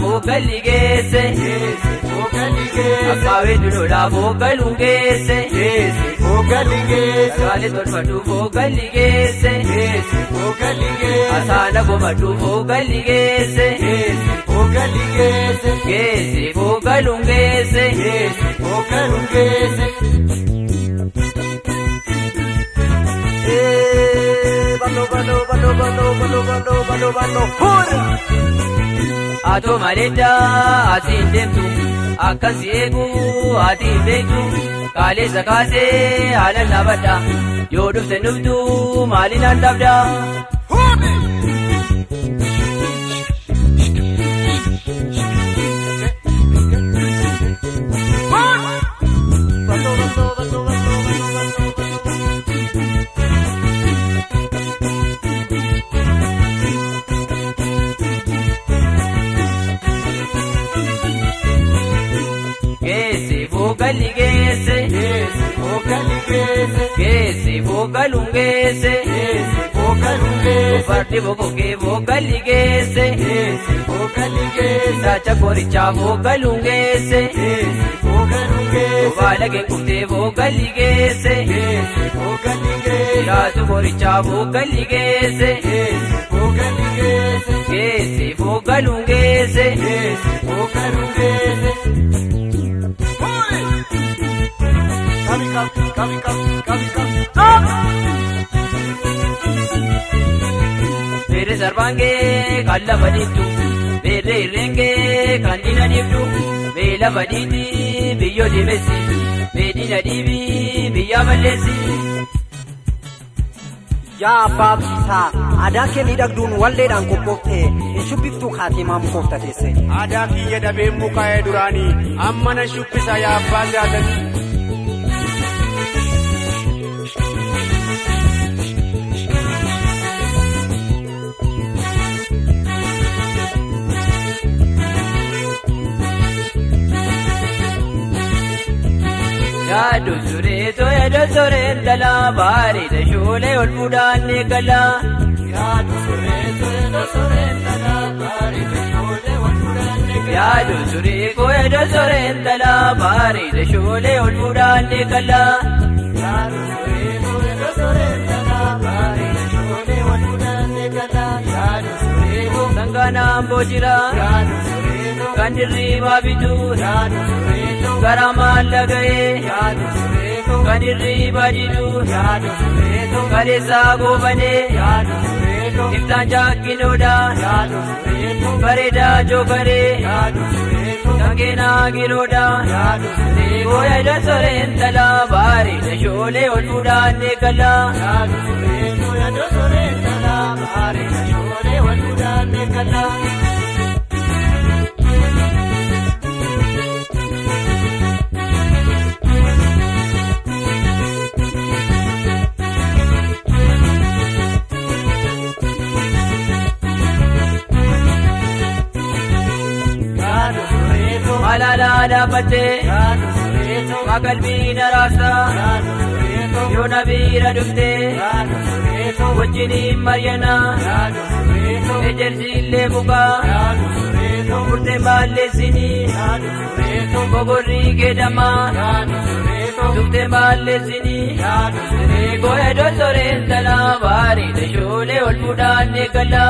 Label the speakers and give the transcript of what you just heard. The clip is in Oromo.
Speaker 1: Vocaligese, Akawe Dula Vocaligese, Kale Tormatu Vocaligese, Asana Gomatu Vocaligese, Gese Vocalungese, Bano, hurra! Ato maleta asindemtu akasiegu adibegu kale zakase ala nabada yodu senubtu malina dabda Vocalungese, Farti Vocoke Vocaligese, Sacha Coricha Vocalungese, Valage Kunde Vocaligese, Rasu Coricha Vocaligese, Vocalungese, Mere sarvange kalla baditu, mere renge kandina dibdu, mela baditi biyo dimesi, medina dibi biya malesi.
Speaker 2: Ya babsa, ada ke midagdun walle dan kopokte, shubiftu khatima mukofta tese.
Speaker 3: Ada ki yada be mukae durani, ammana shubisa ya bazatan.
Speaker 1: Yadu sure dala bari de shole ol budan nikala. Yadu sure dala bari de shole ol budan nikala. Yadu sure dala bari de shole ol budan nikala. Yadu sure dala bari de shole ol budan nikala. Yadu sure sangana bojira. Yadu sure kandiri babitu. Yadu sure Garama lagaye, yadu sureto. Kanirri badidu, yadu sureto. Karesa gobane, yadu sureto. Iftanja kinoda, yadu sureto. Kareda jokare, yadu sureto. Tangena giroda, yadu sureto. Goya da sorentala bari da shole olbudan nikala. Yadu sureto, yadu sorentala bari da shole olbudan nikala. Malala pate, magalbi narasa, yo nabira dufte, wajini Mariana, ejersile buka, murte malle sini, bogori ke dama, dufte malle sini, goya do sorentala bari de shole ol budan nikala.